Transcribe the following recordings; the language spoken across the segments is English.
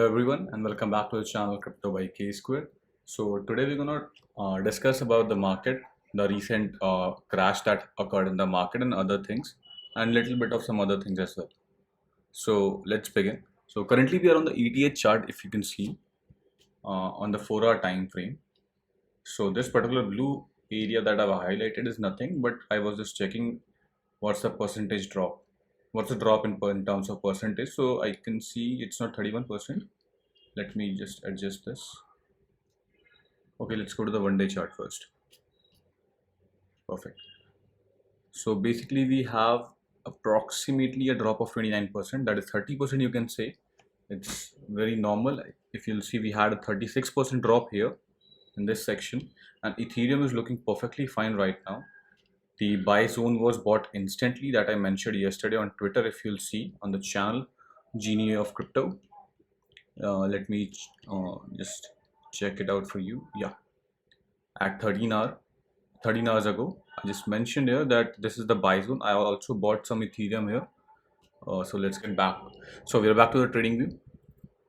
Hello everyone and welcome back to the channel Crypto by K Square. So today we're gonna discuss about the market, the recent crash that occurred in the market and other things, and little bit of some other things as well. So let's begin. So currently we are on the ETH chart, if you can see on the 4-hour time frame. So this particular blue area that I've highlighted is nothing, but I was just checking what's the percentage drop. What's the drop in terms of percentage? So I can see it's not 31%. Let me just adjust this. Okay, let's go to the 1-day chart first. Perfect. So basically we have approximately a drop of 29%. That is 30%, you can say. It's very normal. If you'll see, we had a 36% drop here in this section, and Ethereum is looking perfectly fine right now. The buy zone was bought instantly, that I mentioned yesterday on Twitter. If you'll see on the channel Genie of Crypto, let me just check it out for you. Yeah, at 13 hours ago, I just mentioned here that this is the buy zone. I also bought some Ethereum here. So let's get back. So we're back to the trading view,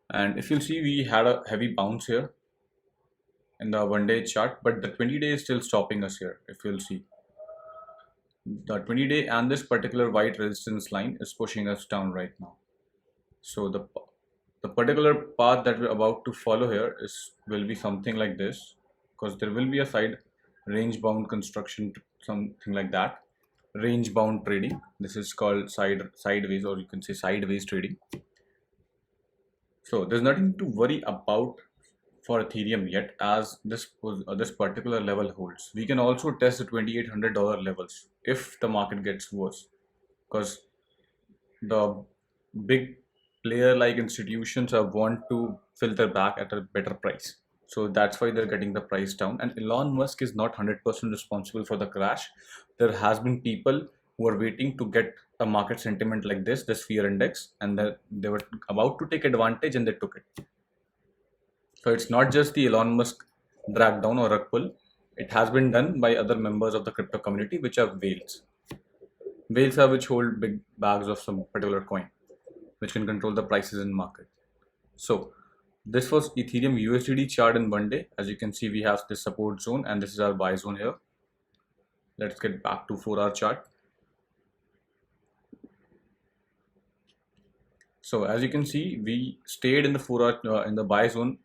and if you'll see, we had a heavy bounce here in the 1-day chart, but the 20-day is still stopping us here. If you'll see, the 20-day and this particular white resistance line is pushing us down right now. So the particular path that we're about to follow here will be something like this, because there will be a side range bound construction, something like that. Range bound trading. This is called sideways, or you can say sideways trading. So there's nothing to worry about for Ethereum yet, as this particular level holds. We can also test the $2,800 levels if the market gets worse, because the big player like institutions are want to filter back at a better price. So that's why they're getting the price down. And Elon Musk is not 100% responsible for the crash. There has been people who are waiting to get a market sentiment like this fear index, and they were about to take advantage and they took it. So it's not just the Elon Musk drag down or rug pull. It has been done by other members of the crypto community, which are whales. Whales are which hold big bags of some particular coin, which can control the prices in market. So this was Ethereum USDT chart in 1 day. As you can see, we have this support zone and this is our buy zone here. Let's get back to 4-hour chart. So as you can see, we stayed in the 4-hour in the buy zone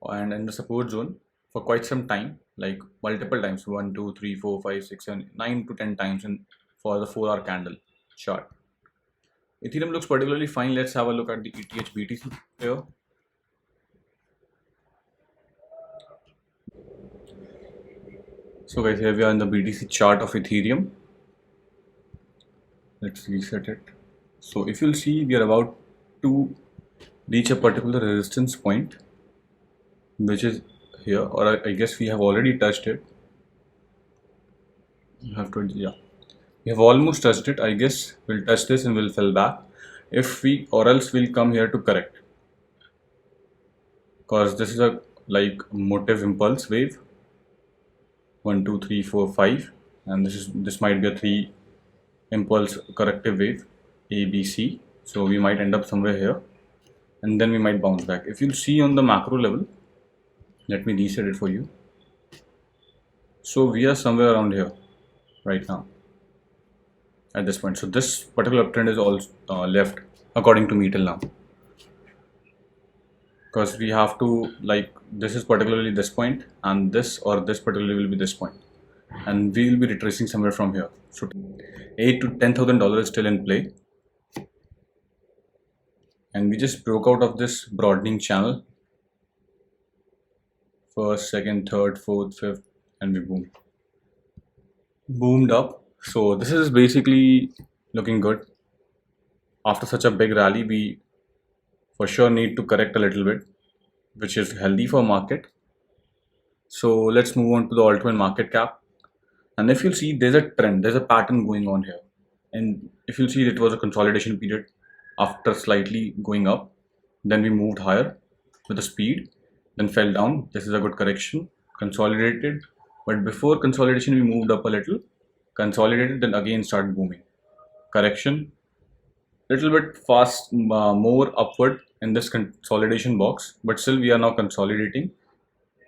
and in the support zone for quite some time, like multiple times, 1, 2, 3, 4, 5, 6, 7, 9 to 10 times for the 4-hour candle chart. Ethereum looks particularly fine. Let's have a look at the ETH BTC here. So guys, here we are in the BTC chart of Ethereum. Let's reset it. So if you'll see, we are about to reach a particular resistance point, which is here, or I guess we have already touched it. You have to, yeah. We have almost touched it. I guess we'll touch this and we'll fall back. Or else we'll come here to correct. Because this is a like motive impulse wave. 1, 2, 3, 4, 5. And this might be a 3 impulse corrective wave. A, B, C. So we might end up somewhere here. And then we might bounce back. If you'll see on the macro level, let me reset it for you. So we are somewhere around here right now at this point. So this particular uptrend is all left according to me till now, because we have to, like, this is particularly this point, and this or this particularly will be this point, and we will be retracing somewhere from here. So $8,000 to $10,000 is still in play, and we just broke out of this broadening channel. First, second, third, fourth, fifth, and we boomed up. So this is basically looking good. After such a big rally, we for sure need to correct a little bit, which is healthy for market. So let's move on to the altcoin market cap. And if you'll see, there's a trend, there's a pattern going on here. And if you'll see, it was a consolidation period. After slightly going up, then we moved higher with a speed, then fell down. This is a good correction, consolidated. But before consolidation, we moved up a little, consolidated, then again started booming. Correction, little bit fast, more upward in this consolidation box, but still we are now consolidating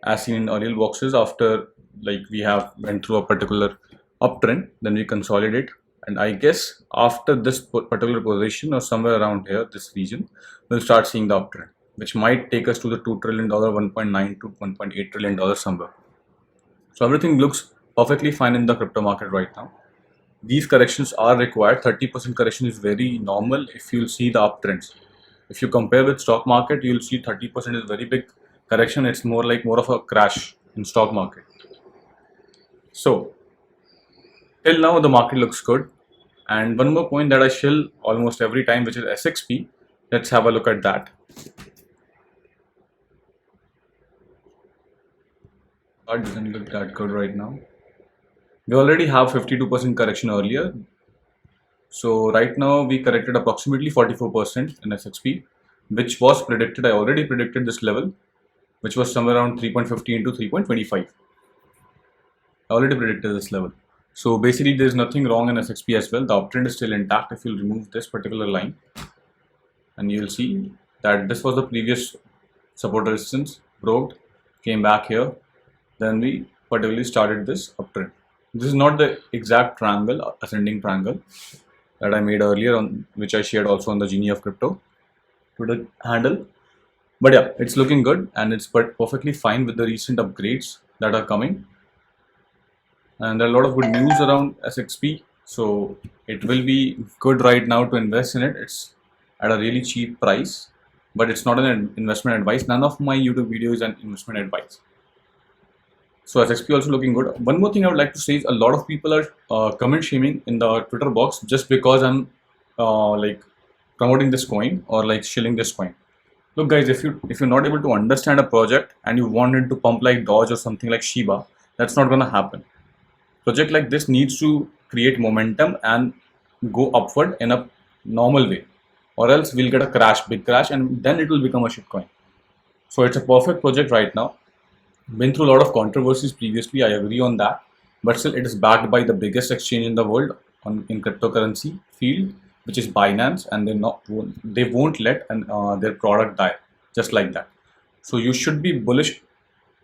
as seen in earlier boxes. After like we have went through a particular uptrend, then we consolidate, and I guess after this particular position or somewhere around here, this region, we'll start seeing the uptrend, which might take us to the $2 trillion, $1.9 to $1.8 trillion somewhere. So everything looks perfectly fine in the crypto market right now. These corrections are required. 30% correction is very normal if you'll see the uptrends. If you compare with stock market, you'll see 30% is very big correction. It's more of a crash in stock market. So till now the market looks good. And one more point that I shill almost every time, which is SXP. Let's have a look at that. It doesn't look that good right now. We already have 52% correction earlier. So right now we corrected approximately 44% in SXP, which was predicted. I already predicted this level, which was somewhere around 3.15 to 3.25. I already predicted this level. So basically there's nothing wrong in SXP as well. The uptrend is still intact. If you'll remove this particular line, and you'll see that this was the previous support resistance, broke, came back here, then we particularly started this uptrend. This is not the exact triangle, ascending triangle that I made earlier, on which I shared also on the Genie of Crypto Twitter handle. But yeah, it's looking good, and it's perfectly fine with the recent upgrades that are coming. And there are a lot of good news around SXP, so it will be good right now to invest in it. It's at a really cheap price, but it's not an investment advice. None of my YouTube videos is an investment advice. So SXP also looking good. One more thing I would like to say is a lot of people are comment shaming in the Twitter box just because I'm like promoting this coin or like shilling this coin. Look guys, if you're not able to understand a project and you want it to pump like Doge or something like Shiba, that's not gonna happen. Project like this needs to create momentum and go upward in a normal way, or else we'll get a crash, big crash, and then it will become a shitcoin. So it's a perfect project right now. Been through a lot of controversies previously, I agree on that, but still it is backed by the biggest exchange in the world in cryptocurrency field, which is Binance, and they won't let their product die just like that. So you should be bullish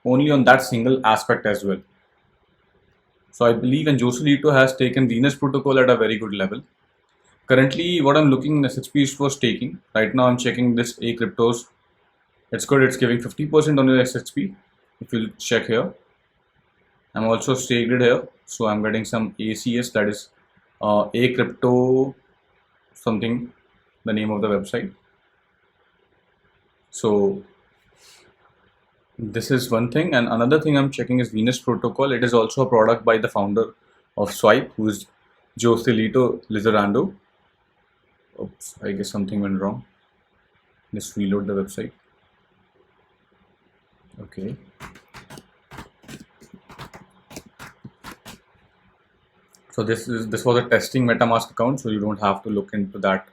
only on that single aspect as well. So I believe, and Joselito has taken Venus protocol at a very good level. Currently, what I'm looking in SXP is for staking. Right now, I'm checking this A cryptos. It's good. It's giving 50% on your SXP. If you check here, I'm also staked it here. So I'm getting some ACS, that is A crypto something, the name of the website. So this is one thing, and another thing I'm checking is Venus protocol. It is also a product by the founder of Swipe, who is Joselito Lizarrando. Oops, I guess something went wrong. Let's reload the website. Okay. So this was a testing MetaMask account, so you don't have to look into that.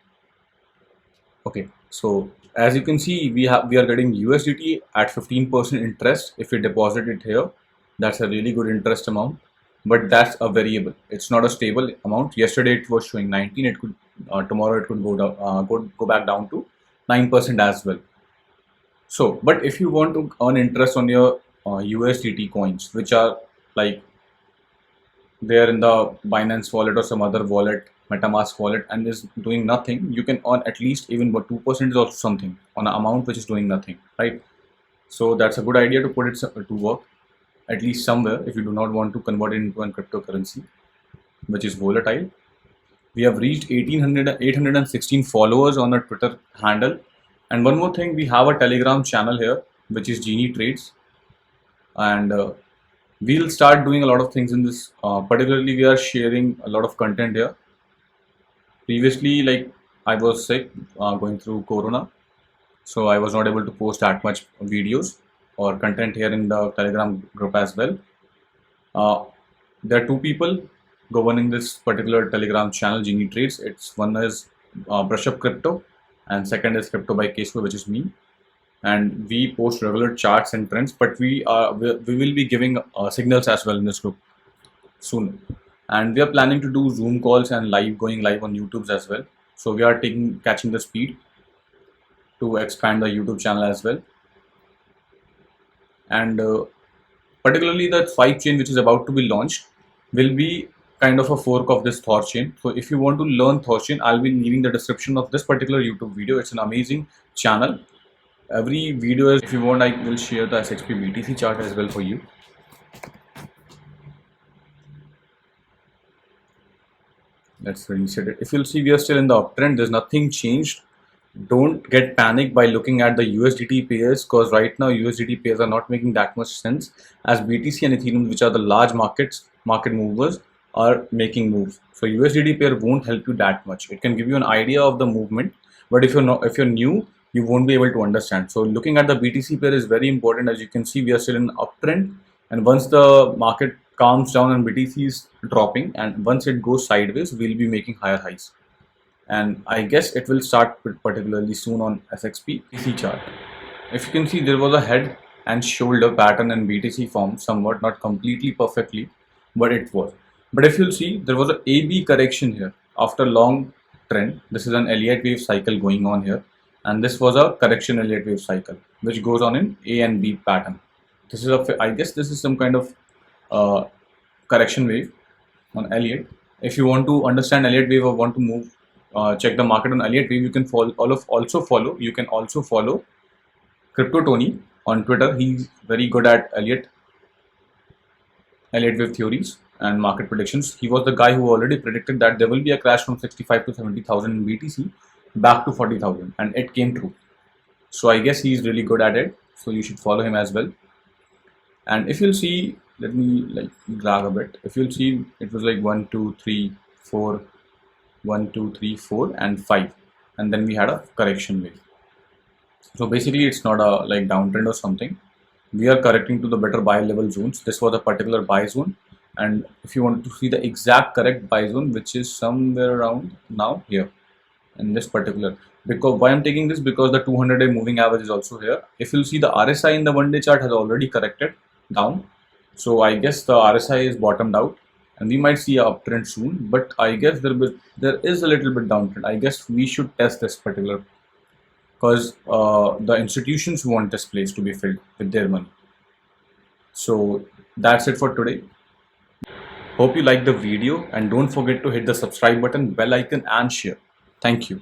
Okay, so as you can see, we are getting USDT at 15% interest if we deposit it here. That's a really good interest amount, but that's a variable. It's not a stable amount. Yesterday it was showing 19. It could tomorrow it could go down, go back down to 9% as well. So, but if you want to earn interest on your USDT coins, which are like there in the Binance wallet or some other wallet, MetaMask wallet, and is doing nothing, you can earn at least even 2% is also something on an amount which is doing nothing, right? So that's a good idea to put it to work at least somewhere if you do not want to convert it into a cryptocurrency, which is volatile. We have reached 816 followers on our Twitter handle. And one more thing, we have a Telegram channel here, which is Genie Trades. And we'll start doing a lot of things in this. Particularly, we are sharing a lot of content here. Previously, like I was sick, going through Corona, so I was not able to post that much videos or content here in the Telegram group as well. There are two people governing this particular Telegram channel, Genie Trades. It's one is Brush Up Crypto, and second is Crypto by Keshu, which is me. And we post regular charts and trends, but we will be giving signals as well in this group soon. And we are planning to do Zoom calls and going live on YouTube as well. So we are catching the speed. to expand the YouTube channel as well. And particularly the Swipe chain, which is about to be launched, will be kind of a fork of this Thor chain. So if you want to learn Thor chain, I'll be leaving the description of this particular YouTube video. It's an amazing channel. Every video is, if you want, I will share the SXP BTC chart as well for you. Let's reset it. If you'll see, we are still in the uptrend. There's nothing changed. Don't get panicked by looking at the USDT pairs, because right now USDT pairs are not making that much sense, as BTC and Ethereum, which are the large market movers, are making moves. So USDT pair won't help you that much. It can give you an idea of the movement, but if you're new, you won't be able to understand. So looking at the BTC pair is very important. As you can see, we are still in uptrend, and once the market calms down and BTC is dropping, and once it goes sideways, we'll be making higher highs. And I guess it will start particularly soon on SXP BTC chart. If you can see, there was a head and shoulder pattern in BTC form, somewhat, not completely perfectly, but it was. But if you'll see, there was a AB correction here after long trend. This is an Elliott wave cycle going on here, and this was a correction Elliott wave cycle which goes on in A and B pattern. This is I guess this is some kind of correction wave on Elliott. If you want to understand Elliott wave or want to move, check the market on Elliott wave, you can you can also follow Crypto Tony on Twitter. He's very good at Elliott wave theories and market predictions. He was the guy who already predicted that there will be a crash from 65 to 70,000 in BTC back to 40,000, and it came true. So I guess he's really good at it, so you should follow him as well. And if you'll see, let me like drag a bit. If you'll see, it was like 1 2 3 4 1 2 3 4 and 5, and then we had a correction wave. So basically it's not a like downtrend or something. We are correcting to the better buy level zones. This was a particular buy zone, and if you want to see the exact correct buy zone, which is somewhere around now here in this particular, because why I'm taking this, because the 200-day moving average is also here. If you'll see, the RSI in the 1-day chart has already corrected down, so I guess the RSI is bottomed out and we might see a uptrend soon, but I guess there is a little bit downtrend. I guess we should test this particular, because the institutions want this place to be filled with their money. So that's it for today. Hope you liked the video, and don't forget to hit the subscribe button, bell icon and share. Thank you.